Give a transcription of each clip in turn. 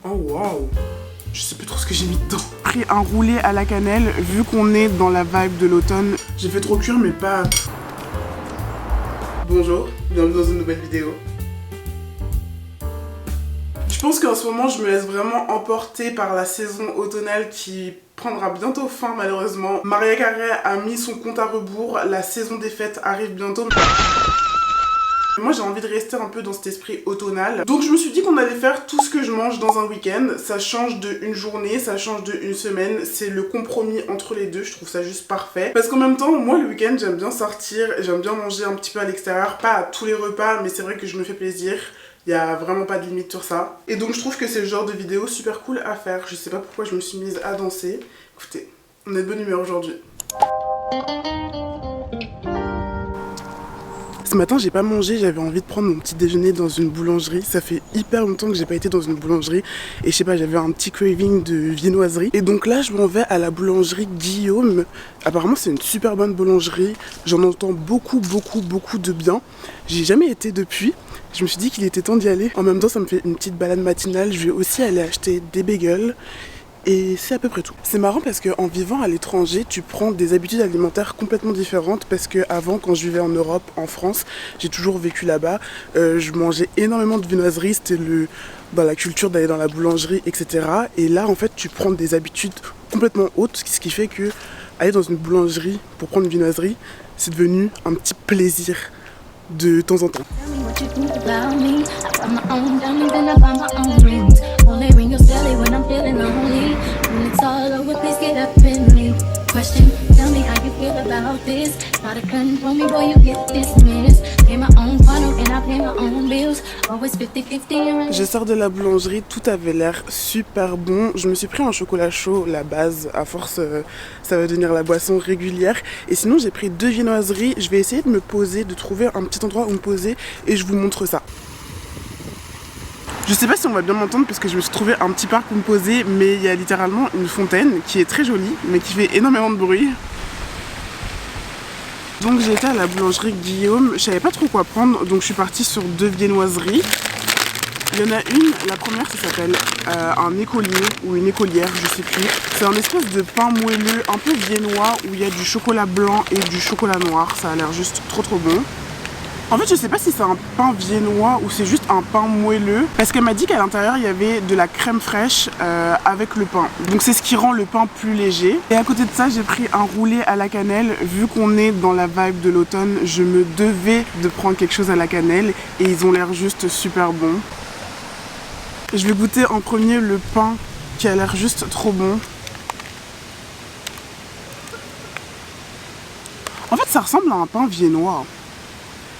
Oh waouh. Je sais plus trop ce que j'ai mis dedans. Pris un roulé à la cannelle, vu qu'on est dans la vibe de l'automne. J'ai fait trop cuire mes pâtes. Bonjour, bienvenue dans une nouvelle vidéo. Je pense qu'en ce moment, je me laisse vraiment emporter par la saison automnale qui prendra bientôt fin malheureusement. Mariah Carey a mis son compte à rebours, la saison des fêtes arrive bientôt. Moi j'ai envie de rester un peu dans cet esprit automnal. Donc je me suis dit qu'on allait faire tout ce que je mange dans un week-end. Ça change d'une journée, ça change d'une semaine. C'est le compromis entre les deux, je trouve ça juste parfait. Parce qu'en même temps, moi le week-end j'aime bien sortir, j'aime bien manger un petit peu à l'extérieur. Pas à tous les repas, mais c'est vrai que je me fais plaisir. Il n'y a vraiment pas de limite sur ça. Et donc je trouve que c'est le genre de vidéo super cool à faire. Je sais pas pourquoi je me suis mise à danser. Écoutez, on est de bonne humeur aujourd'hui. Ce matin, j'ai pas mangé, j'avais envie de prendre mon petit déjeuner dans une boulangerie. Ça fait hyper longtemps que j'ai pas été dans une boulangerie. Et je sais pas, j'avais un petit craving de viennoiserie. Et donc là, je m'en vais à la boulangerie Guillaume. Apparemment, c'est une super bonne boulangerie. J'en entends beaucoup de bien. J'ai jamais été depuis. Je me suis dit qu'il était temps d'y aller. En même temps, ça me fait une petite balade matinale. Je vais aussi aller acheter des bagels. Et c'est à peu près tout. C'est marrant parce qu'en vivant à l'étranger, tu prends des habitudes alimentaires complètement différentes. Parce que avant, quand je vivais en Europe, en France, j'ai toujours vécu là-bas. Je mangeais énormément de viennoiserie. C'était dans la culture d'aller dans la boulangerie, etc. Et là, en fait, tu prends des habitudes complètement hautes. Ce qui fait que aller dans une boulangerie pour prendre une viennoiserie, c'est devenu un petit plaisir de temps en temps. Je sors de la boulangerie, tout avait l'air super bon. Je me suis pris un chocolat chaud, la base, à force ça va devenir la boisson régulière. Et sinon j'ai pris 2 viennoiseries, je vais essayer de me poser, de trouver un petit endroit où me poser et je vous montre ça. Je sais pas si on va bien m'entendre parce que je me suis trouvé un petit parc où me poser, mais il y a littéralement une fontaine qui est très jolie mais qui fait énormément de bruit. Donc j'ai été à la boulangerie Guillaume, je savais pas trop quoi prendre, donc je suis partie sur 2 viennoiseries. Il y en a une, la première ça s'appelle un écolier ou une écolière, je sais plus. C'est un espèce de pain moelleux un peu viennois où il y a du chocolat blanc et du chocolat noir, ça a l'air juste trop bon. En fait je sais pas si c'est un pain viennois ou c'est juste un pain moelleux parce qu'elle m'a dit qu'à l'intérieur il y avait de la crème fraîche avec le pain. Donc c'est ce qui rend le pain plus léger. Et à côté de ça j'ai pris un roulé à la cannelle. Vu qu'on est dans la vibe de l'automne, je me devais de prendre quelque chose à la cannelle et ils ont l'air juste super bons. Je vais goûter en premier le pain qui a l'air juste trop bon. En fait ça ressemble à un pain viennois.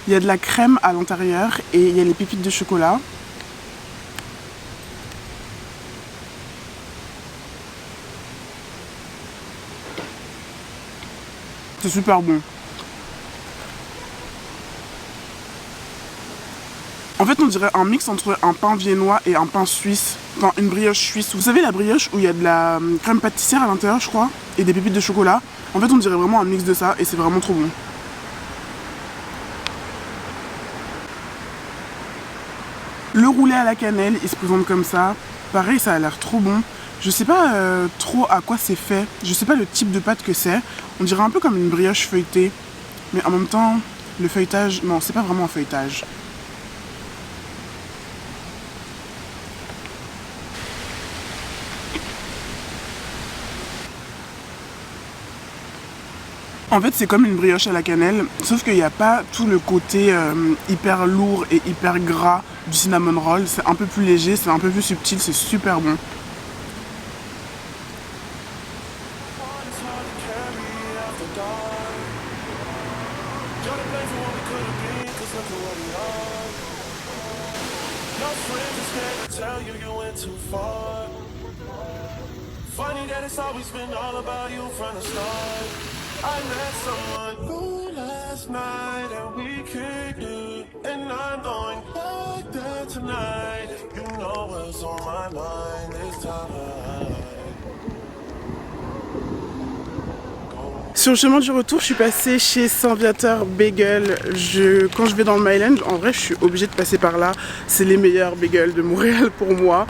Il y a de la crème à l'intérieur et il y a les pépites de chocolat. C'est super bon. En fait, on dirait un mix entre un pain viennois et un pain suisse. Enfin, une brioche suisse. Vous savez la brioche où il y a de la crème pâtissière à l'intérieur, je crois, et des pépites de chocolat. En fait, on dirait vraiment un mix de ça et c'est vraiment trop bon. Le roulé à la cannelle, il se présente comme ça. Pareil, ça a l'air trop bon. Je sais pas trop à quoi c'est fait. Je sais pas le type de pâte que c'est. On dirait un peu comme une brioche feuilletée. Mais en même temps, le feuilletage... Non, c'est pas vraiment un feuilletage. En fait, c'est comme une brioche à la cannelle, sauf qu'il n'y a pas tout le côté hyper lourd et hyper gras du cinnamon roll. C'est un peu plus léger, c'est un peu plus subtil, c'est super bon. I met someone new last night and we kicked it, and I'm going back there tonight. You know what's on my mind this time. Sur le chemin du retour, je suis passée chez Saint-Viateur Bagel. Quand je vais dans le Myland, en vrai, je suis obligée de passer par là. C'est les meilleurs bagels de Montréal pour moi.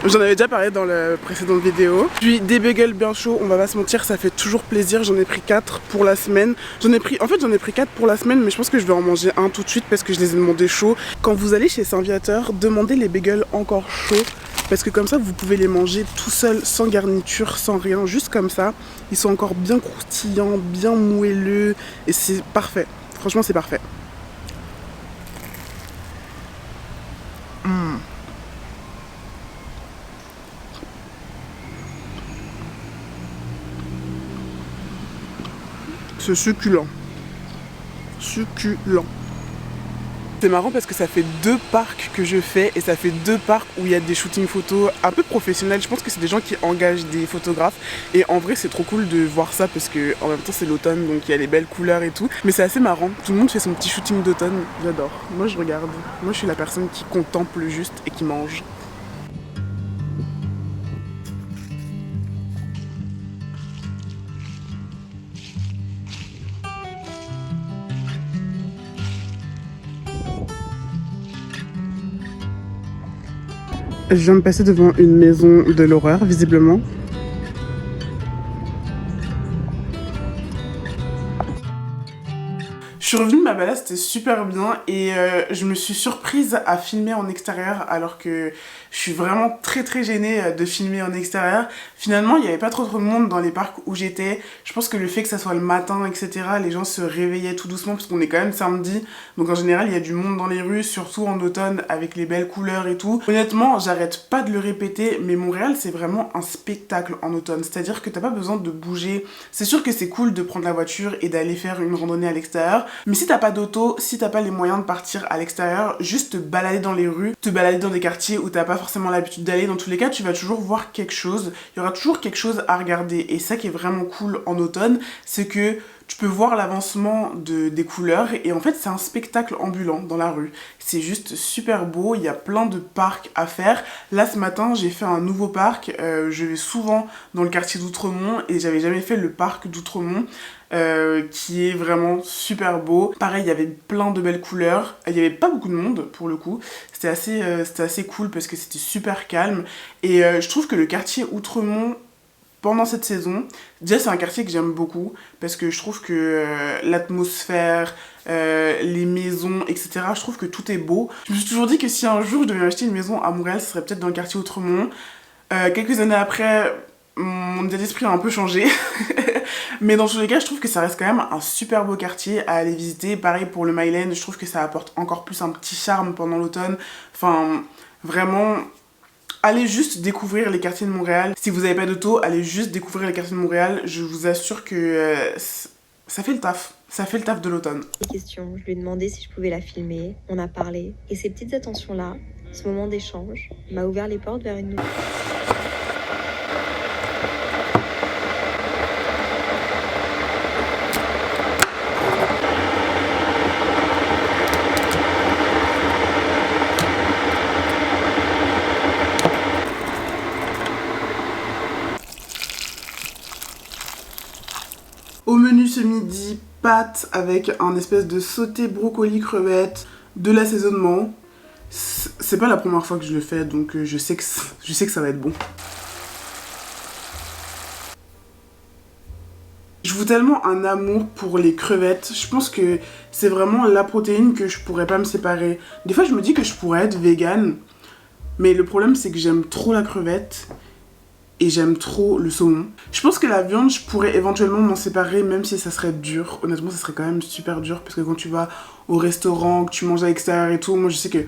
J'en avais déjà parlé dans la précédente vidéo. Puis des bagels bien chauds, on va pas se mentir, ça fait toujours plaisir. J'en ai pris 4 pour la semaine. J'en ai pris 4 pour la semaine, mais je pense que je vais en manger un tout de suite parce que je les ai demandés chauds. Quand vous allez chez Saint-Viateur, demandez les bagels encore chauds. Parce que comme ça, vous pouvez les manger tout seul, sans garniture, sans rien, juste comme ça. Ils sont encore bien croustillants, bien moelleux, et c'est parfait. Franchement, c'est parfait. C'est succulent. Succulent. C'est marrant parce que ça fait 2 parcs que je fais et ça fait 2 parcs où il y a des shootings photos un peu professionnels. Je pense que c'est des gens qui engagent des photographes et en vrai c'est trop cool de voir ça parce que en même temps c'est l'automne donc il y a les belles couleurs et tout. Mais c'est assez marrant, tout le monde fait son petit shooting d'automne, j'adore. Moi je regarde, moi je suis la personne qui contemple juste et qui mange. Je viens de passer devant une maison de l'horreur, visiblement. Je suis revenue de ma balade, c'était super bien et je me suis surprise à filmer en extérieur alors que je suis vraiment très gênée de filmer en extérieur. Finalement, il n'y avait pas trop de monde dans les parcs où j'étais. Je pense que le fait que ça soit le matin, etc., les gens se réveillaient tout doucement parce qu'on est quand même samedi. Donc en général, il y a du monde dans les rues, surtout en automne avec les belles couleurs et tout. Honnêtement, j'arrête pas de le répéter, mais Montréal, c'est vraiment un spectacle en automne. C'est-à-dire que t'as pas besoin de bouger. C'est sûr que c'est cool de prendre la voiture et d'aller faire une randonnée à l'extérieur. Mais si t'as pas d'auto, si t'as pas les moyens de partir à l'extérieur, juste te balader dans les rues, te balader dans des quartiers où t'as pas forcément l'habitude d'aller, dans tous les cas, tu vas toujours voir quelque chose. Il y aura toujours quelque chose à regarder. Et ça qui est vraiment cool en automne, c'est que tu peux voir l'avancement des couleurs et en fait c'est un spectacle ambulant dans la rue. C'est juste super beau, il y a plein de parcs à faire. Là ce matin j'ai fait un nouveau parc, je vais souvent dans le quartier d'Outremont et j'avais jamais fait le parc d'Outremont. Qui est vraiment super beau. Pareil, il y avait plein de belles couleurs. Il n'y avait pas beaucoup de monde pour le coup. C'était assez cool parce que c'était super calme. Et je trouve que le quartier Outremont, pendant cette saison, déjà c'est un quartier que j'aime beaucoup parce que je trouve que l'atmosphère, les maisons, etc., je trouve que tout est beau. Je me suis toujours dit que si un jour je devais acheter une maison à Montréal, ce serait peut-être dans le quartier Outremont. Quelques années après, mon état d'esprit a un peu changé. Mais dans tous les cas, je trouve que ça reste quand même un super beau quartier à aller visiter. Pareil pour le Mylène, je trouve que ça apporte encore plus un petit charme pendant l'automne. Enfin, vraiment, allez juste découvrir les quartiers de Montréal. Si vous n'avez pas d'auto, allez juste découvrir les quartiers de Montréal. Je vous assure que ça fait le taf. Ça fait le taf de l'automne. Question, je lui ai demandé si je pouvais la filmer. On a parlé. Et ces petites attentions-là, ce moment d'échange, m'a ouvert les portes vers une nouvelle... Au menu ce midi, pâtes avec un espèce de sauté brocoli crevette, de l'assaisonnement. C'est pas la première fois que je le fais donc je sais que ça va être bon. Je voue tellement un amour pour les crevettes. Je pense que c'est vraiment la protéine que je pourrais pas me séparer. Des fois je me dis que je pourrais être végane, mais le problème c'est que j'aime trop la crevette. Et j'aime trop le saumon. Je pense que la viande, je pourrais éventuellement m'en séparer, même si ça serait dur. Honnêtement, ça serait quand même super dur, parce que quand tu vas au restaurant, que tu manges à l'extérieur et tout, moi je sais que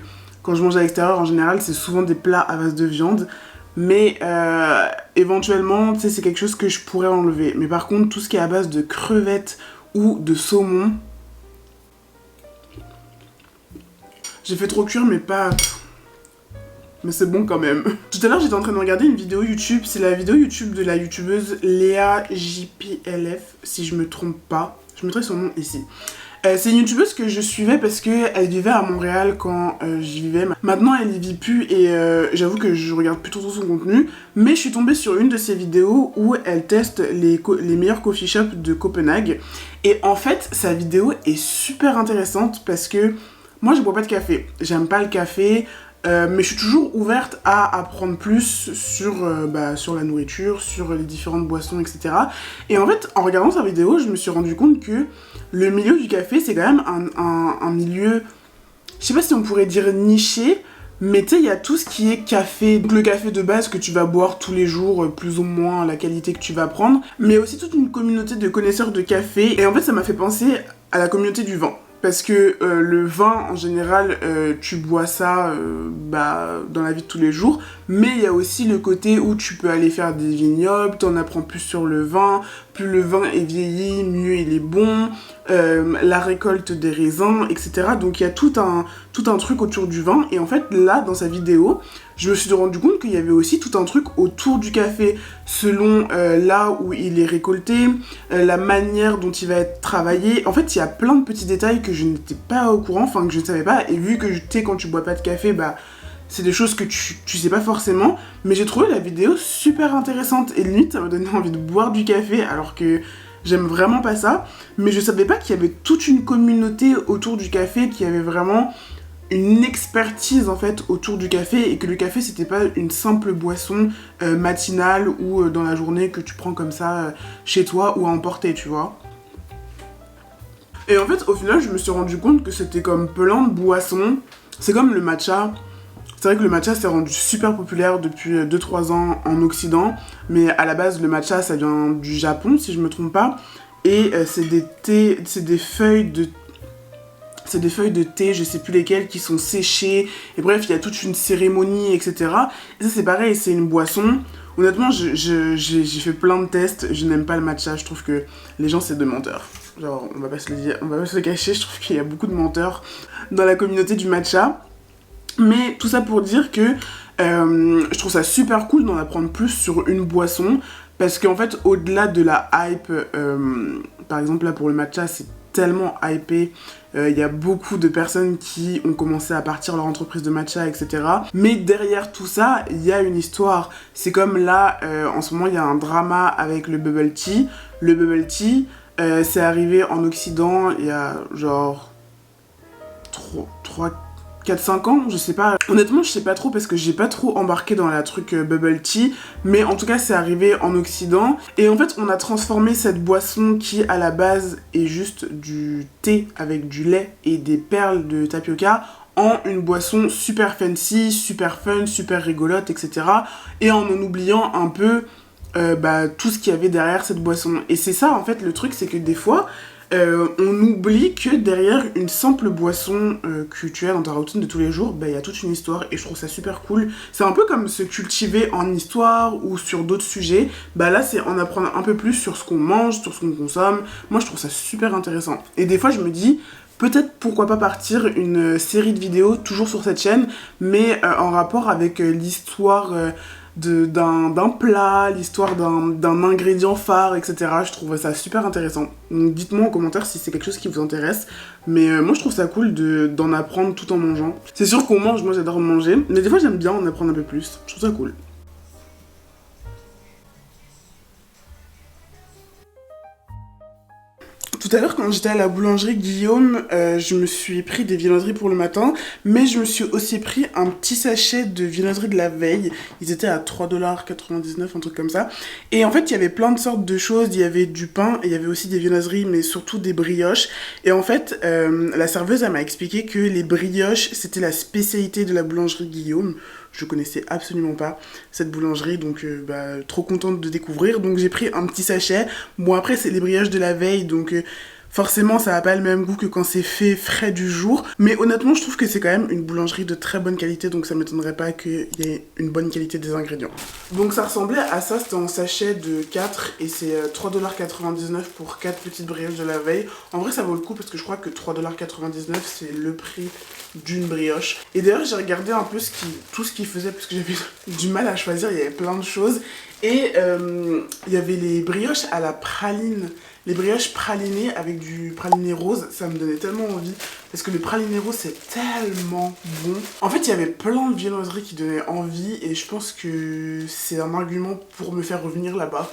quand je mange à l'extérieur, en général, c'est souvent des plats à base de viande. Mais éventuellement, tu sais, c'est quelque chose que je pourrais enlever. Mais par contre, tout ce qui est à base de crevettes ou de saumon, j'ai fait trop cuire, mais pas... Mais c'est bon quand même. Tout à l'heure j'étais en train de regarder une vidéo YouTube. C'est la vidéo YouTube de la youtubeuse Léa JPLF, si je me trompe pas. Je mettrai son nom ici. C'est une youtubeuse que je suivais parce qu'elle vivait à Montréal quand j'y vivais. Maintenant elle y vit plus et j'avoue que je regarde plus trop son contenu. Mais je suis tombée sur une de ses vidéos où elle teste les meilleurs coffee shops de Copenhague. Et en fait sa vidéo est super intéressante parce que moi je bois pas de café. J'aime pas le café. Mais je suis toujours ouverte à apprendre plus sur la nourriture, sur les différentes boissons, etc. Et en fait, en regardant sa vidéo, je me suis rendu compte que le milieu du café, c'est quand même un milieu, je sais pas si on pourrait dire niché, mais tu sais, il y a tout ce qui est café, donc le café de base que tu vas boire tous les jours, plus ou moins la qualité que tu vas prendre, mais aussi toute une communauté de connaisseurs de café. Et en fait, ça m'a fait penser à la communauté du vin. Parce que le vin, en général, tu bois ça dans la vie de tous les jours. Mais il y a aussi le côté où tu peux aller faire des vignobles, t'en apprends plus sur le vin. Plus le vin est vieilli, mieux il est bon. La récolte des raisins, etc. Donc il y a tout un truc autour du vin. Et en fait, là, dans sa vidéo, je me suis rendu compte qu'il y avait aussi tout un truc autour du café, selon là où il est récolté, la manière dont il va être travaillé. En fait, il y a plein de petits détails que je n'étais pas au courant, enfin que je ne savais pas. Et vu que tu sais, quand tu bois pas de café, c'est des choses que tu sais pas forcément. Mais j'ai trouvé la vidéo super intéressante. Et limite, ça m'a donné envie de boire du café, alors que j'aime vraiment pas ça. Mais je savais pas qu'il y avait toute une communauté autour du café, qui avait vraiment une expertise en fait autour du café, et que le café c'était pas une simple boisson matinale ou dans la journée que tu prends comme ça chez toi ou à emporter, tu vois. Et en fait, au final, je me suis rendu compte que c'était comme plein de boissons. C'est comme le matcha. C'est vrai que le matcha s'est rendu super populaire depuis 2-3 ans en Occident, mais à la base, le matcha, ça vient du Japon, si je me trompe pas. Et c'est des feuilles de thé, je sais plus lesquelles, qui sont séchées. Et bref, il y a toute une cérémonie, etc. Et ça, c'est pareil, c'est une boisson. Honnêtement, j'ai fait plein de tests. Je n'aime pas le matcha. Je trouve que les gens, c'est des menteurs. Genre, on va pas se le dire, on va pas se le cacher. Je trouve qu'il y a beaucoup de menteurs dans la communauté du matcha. Mais tout ça pour dire que je trouve ça super cool d'en apprendre plus sur une boisson. Parce qu'en fait, au-delà de la hype, par exemple là pour le matcha, c'est tellement hypé. Il y a beaucoup de personnes qui ont commencé à partir leur entreprise de matcha, etc. Mais derrière tout ça, il y a une histoire. C'est comme là, en ce moment, il y a un drama avec le bubble tea. Le bubble tea, c'est arrivé en Occident il y a genre 4-5 ans, je sais pas. Honnêtement, je sais pas trop parce que j'ai pas trop embarqué dans la truc bubble tea. Mais en tout cas, c'est arrivé en Occident. Et en fait, on a transformé cette boisson qui, à la base, est juste du thé avec du lait et des perles de tapioca en une boisson super fancy, super fun, super rigolote, etc. Et en oubliant un peu tout ce qu'il y avait derrière cette boisson. Et c'est ça, en fait, le truc, c'est que des fois, on oublie que derrière une simple boisson que tu as dans ta routine de tous les jours, il y a toute une histoire, et je trouve ça super cool. C'est un peu comme se cultiver en histoire ou sur d'autres sujets. Là, c'est en apprendre un peu plus sur ce qu'on mange, sur ce qu'on consomme. Moi, je trouve ça super intéressant. Et des fois, je me dis, peut-être pourquoi pas partir une série de vidéos toujours sur cette chaîne, mais en rapport avec l'histoire d'un plat, l'histoire d'un ingrédient phare, etc. Je trouve ça super intéressant. Donc dites-moi en commentaire si c'est quelque chose qui vous intéresse. Mais moi je trouve ça cool d'en apprendre tout en mangeant. C'est sûr qu'on mange, moi j'adore manger, mais des fois j'aime bien en apprendre un peu plus. Je trouve ça cool. Tout à l'heure, quand j'étais à la boulangerie Guillaume, je me suis pris des viennoiseries pour le matin, mais je me suis aussi pris un petit sachet de viennoiseries de la veille. Ils étaient à 3,99$, un truc comme ça. Et en fait, il y avait plein de sortes de choses. Il y avait du pain, et il y avait aussi des viennoiseries, mais surtout des brioches. Et en fait, la serveuse, elle m'a expliqué que les brioches, c'était la spécialité de la boulangerie Guillaume. Je connaissais absolument pas cette boulangerie, donc trop contente de découvrir. Donc j'ai pris un petit sachet. Bon, après c'est les brioches de la veille, donc forcément ça n'a pas le même goût que quand c'est fait frais du jour. Mais honnêtement, je trouve que c'est quand même une boulangerie de très bonne qualité, donc ça m'étonnerait pas qu'il y ait une bonne qualité des ingrédients. Donc ça ressemblait à ça, c'était en sachet de 4 et c'est 3,99$ pour 4 petites brioches de la veille. En vrai ça vaut le coup parce que je crois que 3,99$ c'est le prix d'une brioche. Et d'ailleurs j'ai regardé un peu tout ce qu'il faisait parce que j'avais du mal à choisir, il y avait plein de choses. Et il y avait les brioches à la praline, les brioches pralinées avec du praliné rose, ça me donnait tellement envie parce que le praliné rose c'est tellement bon. En fait il y avait plein de viennoiseries qui donnaient envie et je pense que c'est un argument pour me faire revenir là-bas.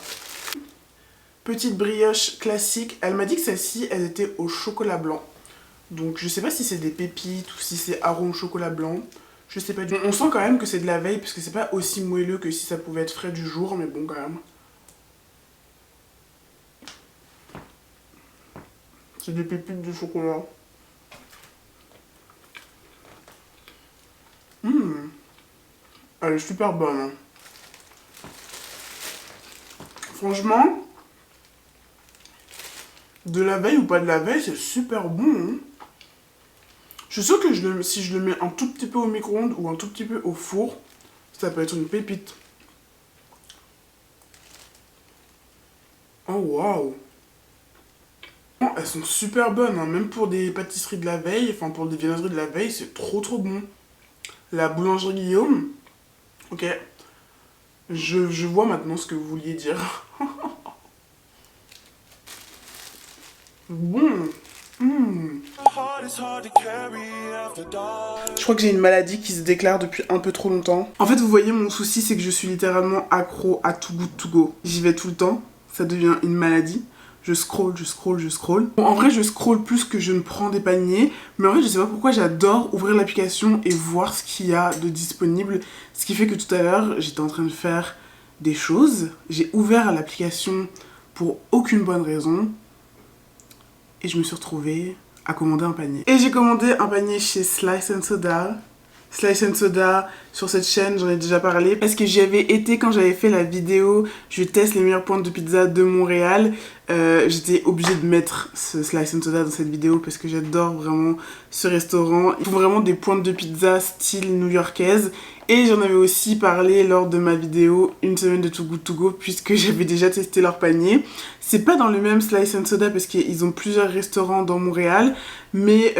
Petite brioche classique, elle m'a dit que celle-ci elle était au chocolat blanc. Donc je sais pas si c'est des pépites ou si c'est arôme chocolat blanc. Je sais pas du tout. On sent quand même que c'est de la veille parce que c'est pas aussi moelleux que si ça pouvait être frais du jour, mais bon quand même. C'est des pépites de chocolat. Elle est super bonne. Hein. Franchement, de la veille ou pas de la veille, c'est super bon. Hein. Je suis sûre que si je le mets un tout petit peu au micro-ondes ou un tout petit peu au four, ça peut être une pépite. Oh waouh! Elles sont super bonnes, hein. Même pour des pâtisseries de la veille, enfin pour des viennoiseries de la veille, c'est trop bon. La boulangerie Guillaume, ok, je vois maintenant ce que vous vouliez dire. Bon. Je crois que j'ai une maladie qui se déclare depuis un peu trop longtemps. En fait, vous voyez, mon souci, c'est que je suis littéralement accro à Too Good To Go. J'y vais tout le temps, ça devient une maladie. Je scroll. Bon, en vrai, je scroll plus que je ne prends des paniers. Mais en fait, je sais pas pourquoi j'adore ouvrir l'application et voir ce qu'il y a de disponible. Ce qui fait que tout à l'heure, j'étais en train de faire des choses. J'ai ouvert l'application pour aucune bonne raison. Et je me suis retrouvée à commander un panier. Et j'ai commandé un panier chez Slice & Soda. Slice & Soda, sur cette chaîne, j'en ai déjà parlé. Parce que j'y avais été quand j'avais fait la vidéo « Je teste les meilleures pointes de pizza de Montréal ». J'étais obligée de mettre ce Slice & Soda dans cette vidéo parce que j'adore vraiment ce restaurant. Ils font vraiment des pointes de pizza style new-yorkaise. Et j'en avais aussi parlé lors de ma vidéo « Une semaine de Too Good To Go » puisque j'avais déjà testé leur panier. C'est pas dans le même Slice & Soda parce qu'ils ont plusieurs restaurants dans Montréal. Mais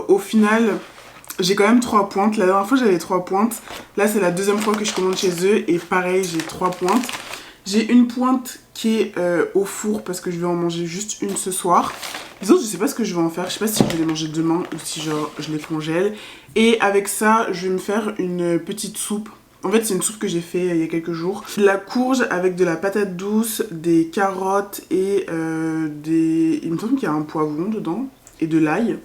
au final... j'ai quand même 3 pointes. La dernière fois j'avais 3 pointes. Là c'est la deuxième fois que je commande chez eux. Et pareil, j'ai 3 pointes. J'ai une pointe qui est au four parce que je vais en manger juste une ce soir. Les autres, je sais pas ce que je vais en faire. Je sais pas si je vais les manger demain ou si genre je les congèle. Et avec ça, je vais me faire une petite soupe. En fait, c'est une soupe que j'ai fait il y a quelques jours. De la courge avec de la patate douce, des carottes et il me semble qu'il y a un poivron dedans. Et de l'ail.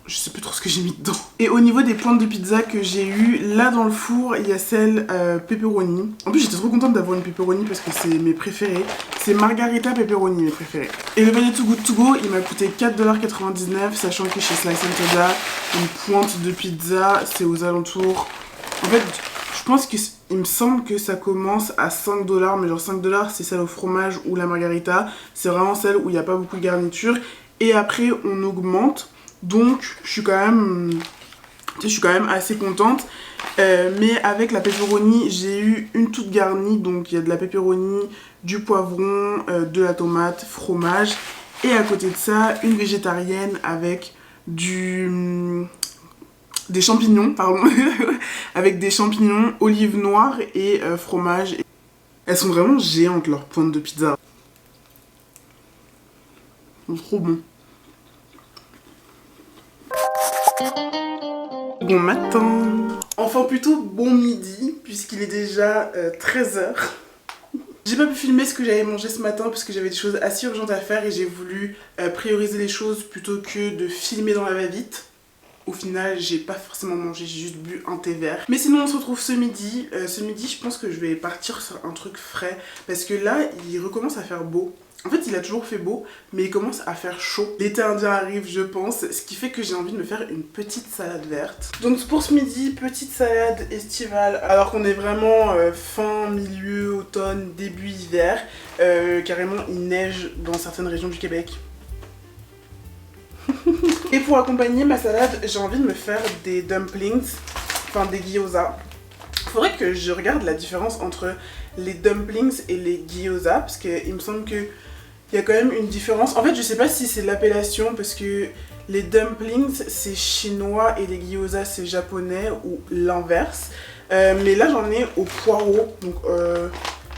Je sais plus trop ce que j'ai mis dedans. Et au niveau des pointes de pizza que j'ai eu, là dans le four, il y a celle pepperoni. En plus, j'étais trop contente d'avoir une pepperoni parce que c'est mes préférés. C'est margarita pepperoni, mes préférés. Et le panier Too Good To Go, il m'a coûté 4,99$, sachant que chez Slice & Soda, une pointe de pizza, c'est aux alentours... En fait, je pense qu'il me semble que ça commence à 5$, mais genre 5$, c'est celle au fromage ou la margarita. C'est vraiment celle où il n'y a pas beaucoup de garniture. Et après, on augmente. Donc je suis quand même assez contente. Mais avec la pepperoni, j'ai eu une toute garnie. Donc il y a de la pepperoni, du poivron, de la tomate, fromage. Et à côté de ça, une végétarienne avec des champignons, pardon. Avec des champignons, olives noires et fromage. Elles sont vraiment géantes leurs pointes de pizza. C'est trop bon. Bon matin. Enfin plutôt bon midi puisqu'il est déjà 13h. J'ai pas pu filmer ce que j'avais mangé ce matin parce que j'avais des choses assez urgentes à faire et j'ai voulu prioriser les choses plutôt que de filmer dans la va-vite. Au final, j'ai pas forcément mangé, j'ai juste bu un thé vert. Mais sinon, on se retrouve ce midi. Ce midi, je pense que je vais partir sur un truc frais parce que là, il recommence à faire beau. En fait, il a toujours fait beau, mais il commence à faire chaud. L'été indien arrive, je pense, ce qui fait que j'ai envie de me faire une petite salade verte. Donc pour ce midi, petite salade estivale, alors qu'on est vraiment fin, milieu, automne, début hiver. Carrément, il neige dans certaines régions du Québec. Et pour accompagner ma salade, j'ai envie de me faire des dumplings, enfin des gyoza. Faudrait que je regarde la différence entre les dumplings et les gyoza, parce qu'il me semble que il y a quand même une différence. En fait, je sais pas si c'est l'appellation parce que les dumplings c'est chinois et les gyoza c'est japonais ou l'inverse. Mais là j'en ai au poireau, donc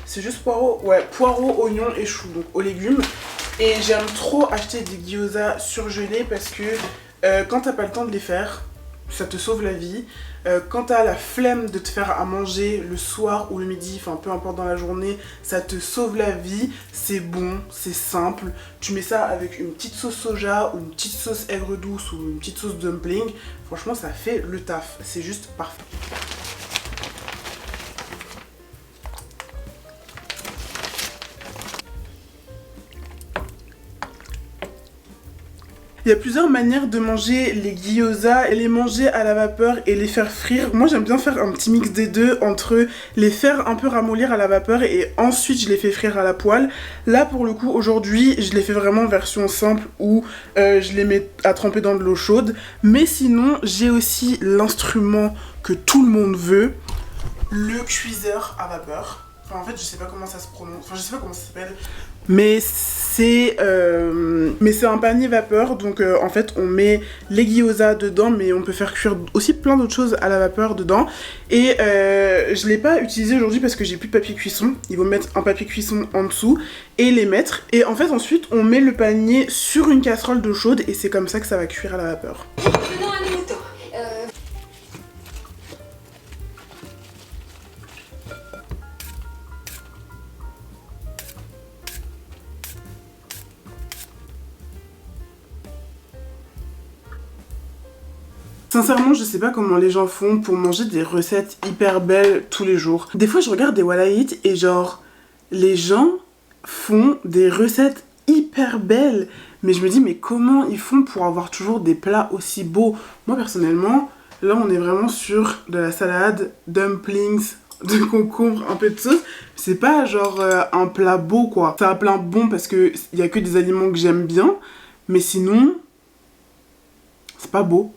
c'est juste poireau, ouais, poireau, oignon et chou, donc aux légumes. Et j'aime trop acheter des gyoza surgelés parce que quand t'as pas le temps de les faire, ça te sauve la vie. Quand t'as la flemme de te faire à manger le soir ou le midi, enfin peu importe dans la journée, ça te sauve la vie, c'est bon, c'est simple. Tu mets ça avec une petite sauce soja ou une petite sauce aigre douce ou une petite sauce dumpling. Franchement, ça fait le taf, c'est juste parfait. Il y a plusieurs manières de manger les gyoza, les manger à la vapeur et les faire frire. Moi j'aime bien faire un petit mix des deux entre les faire un peu ramollir à la vapeur et ensuite je les fais frire à la poêle. Là pour le coup aujourd'hui je les fais vraiment en version simple où je les mets à tremper dans de l'eau chaude. Mais sinon j'ai aussi l'instrument que tout le monde veut, le cuiseur à vapeur. Enfin en fait je sais pas comment ça se prononce, enfin je sais pas comment ça s'appelle. Mais c'est un panier vapeur, donc en fait on met les gyoza dedans, mais on peut faire cuire aussi plein d'autres choses à la vapeur dedans. Et je l'ai pas utilisé aujourd'hui parce que j'ai plus de papier cuisson. Il faut mettre un papier cuisson en dessous et les mettre. Et en fait ensuite on met le panier sur une casserole d'eau chaude et c'est comme ça que ça va cuire à la vapeur. Sincèrement, je sais pas comment les gens font pour manger des recettes hyper belles tous les jours. Des fois, je regarde des Walla Eat et genre, les gens font des recettes hyper belles. Mais je me dis, mais comment ils font pour avoir toujours des plats aussi beaux? Moi, personnellement, là, on est vraiment sur de la salade, dumplings, de concombre, un peu de sauce. C'est pas genre un plat beau, quoi. C'est un plat bon parce qu'il y a que des aliments que j'aime bien. Mais sinon, c'est pas beau.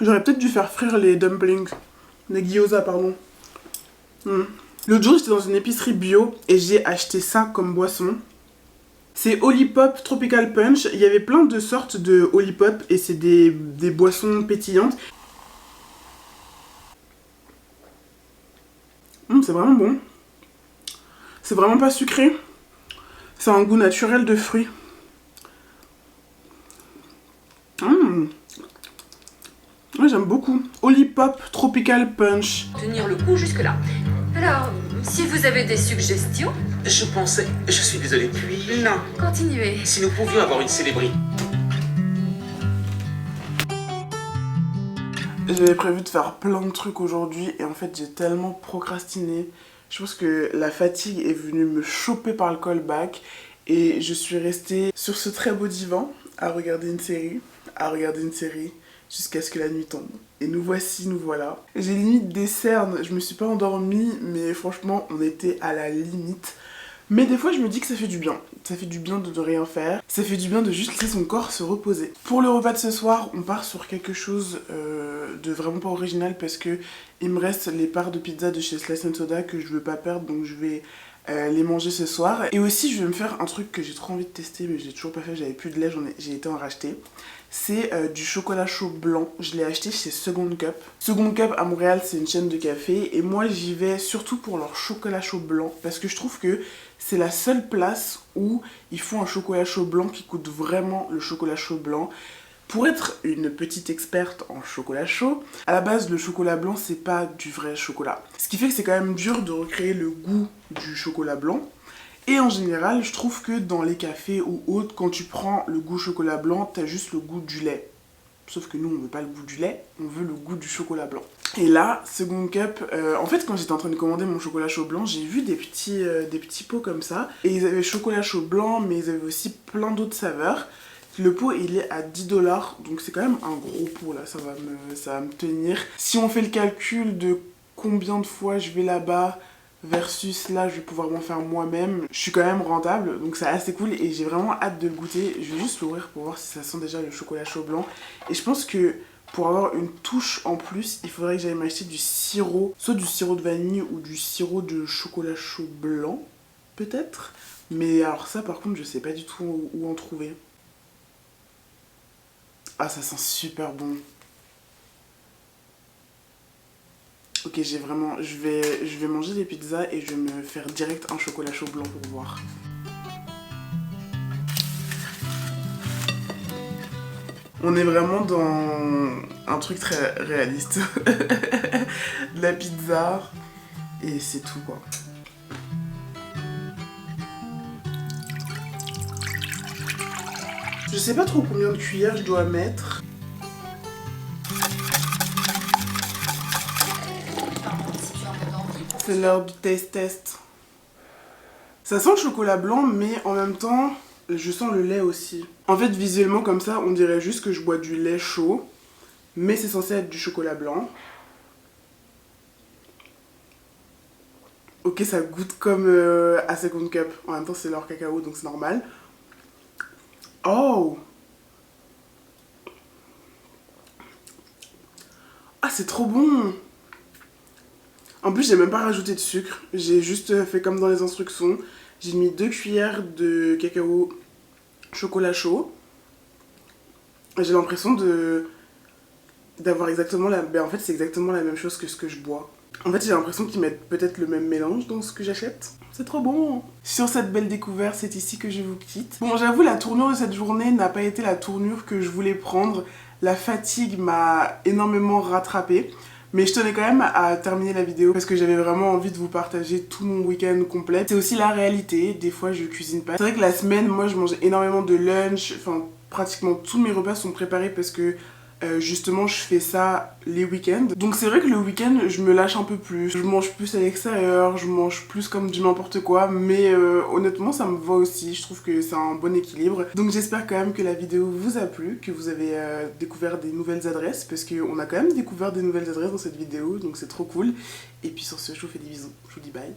J'aurais peut-être dû faire frire les dumplings. Les gyoza, pardon. L'autre jour, j'étais dans une épicerie bio et j'ai acheté ça comme boisson. C'est Olipop Tropical Punch. Il y avait plein de sortes de Olipop et c'est des boissons pétillantes. C'est vraiment bon. C'est vraiment pas sucré. C'est un goût naturel de fruits. Ouais, j'aime beaucoup. Olipop Tropical Punch. Tenir le coup jusque-là. Alors, si vous avez des suggestions... Je pensais... Je suis désolé, puis... Non, continuez. Si nous pouvions avoir une célébrité... J'avais prévu de faire plein de trucs aujourd'hui et en fait j'ai tellement procrastiné. Je pense que la fatigue est venue me choper par le callback et je suis restée sur ce très beau divan à regarder une série, jusqu'à ce que la nuit tombe. Et nous voici, nous voilà. J'ai limite des cernes, je me suis pas endormie, mais franchement, on était à la limite. Mais des fois, je me dis que ça fait du bien. Ça fait du bien de ne rien faire. Ça fait du bien de juste laisser son corps se reposer. Pour le repas de ce soir, on part sur quelque chose de vraiment pas original parce que il me reste les parts de pizza de chez Slice & Soda que je veux pas perdre, donc je vais les manger ce soir. Et aussi, je vais me faire un truc que j'ai trop envie de tester, mais j'ai toujours pas fait, j'avais plus de lait, j'ai été en racheter. C'est du chocolat chaud blanc. Je l'ai acheté chez Second Cup. Second Cup à Montréal, c'est une chaîne de café. Et moi, j'y vais surtout pour leur chocolat chaud blanc. Parce que je trouve que c'est la seule place où ils font un chocolat chaud blanc qui coûte vraiment le chocolat chaud blanc. Pour être une petite experte en chocolat chaud, à la base, le chocolat blanc, c'est pas du vrai chocolat. Ce qui fait que c'est quand même dur de recréer le goût du chocolat blanc. Et en général, je trouve que dans les cafés ou autres, quand tu prends le goût chocolat blanc, t'as juste le goût du lait. Sauf que nous, on veut pas le goût du lait, on veut le goût du chocolat blanc. Et là, Second Cup, en fait, quand j'étais en train de commander mon chocolat chaud blanc, j'ai vu des petits pots comme ça. Et ils avaient chocolat chaud blanc, mais ils avaient aussi plein d'autres saveurs. Le pot, il est à 10 $, donc c'est quand même un gros pot, là, ça va me tenir. Si on fait le calcul de combien de fois je vais là-bas, versus là je vais pouvoir m'en faire moi-même, je suis quand même rentable, donc c'est assez cool et j'ai vraiment hâte de le goûter. Je vais juste l'ouvrir pour voir si ça sent déjà le chocolat chaud blanc. Et je pense que pour avoir une touche en plus, il faudrait que j'aille m'acheter du sirop, soit du sirop de vanille ou du sirop de chocolat chaud blanc, peut-être. Mais alors ça par contre je sais pas du tout où en trouver. Ah, ça sent super bon. Ok, je vais manger des pizzas et je vais me faire direct un chocolat chaud blanc pour voir. On est vraiment dans un truc très réaliste. De la pizza et c'est tout quoi. Je sais pas trop combien de cuillères je dois mettre. C'est l'heure du taste test. Ça sent le chocolat blanc, mais en même temps, je sens le lait aussi. En fait, visuellement comme ça, on dirait juste que je bois du lait chaud, mais c'est censé être du chocolat blanc. Ok, ça goûte comme à Second Cup. En même temps, c'est leur cacao, donc c'est normal. Oh! Ah, c'est trop bon! En plus, j'ai même pas rajouté de sucre. J'ai juste fait comme dans les instructions. J'ai mis 2 cuillères de cacao chocolat chaud. J'ai l'impression d'avoir exactement la... Ben en fait, c'est exactement la même chose que ce que je bois. En fait, j'ai l'impression qu'ils mettent peut-être le même mélange dans ce que j'achète. C'est trop bon! Sur cette belle découverte, c'est ici que je vous quitte. Bon, j'avoue, la tournure de cette journée n'a pas été la tournure que je voulais prendre. La fatigue m'a énormément rattrapée. Mais je tenais quand même à terminer la vidéo parce que j'avais vraiment envie de vous partager tout mon week-end complet. C'est aussi la réalité, des fois je cuisine pas. C'est vrai que la semaine, moi je mange énormément de lunch, enfin pratiquement tous mes repas sont préparés parce que justement je fais ça les week-ends. Donc c'est vrai que le week-end je me lâche un peu plus, je mange plus à l'extérieur, je mange plus comme du n'importe quoi, mais honnêtement ça me va aussi, je trouve que c'est un bon équilibre. Donc j'espère quand même que la vidéo vous a plu, que vous avez découvert des nouvelles adresses, parce qu'on a quand même découvert des nouvelles adresses dans cette vidéo, donc c'est trop cool. Et puis sur ce, je vous fais des bisous, je vous dis bye.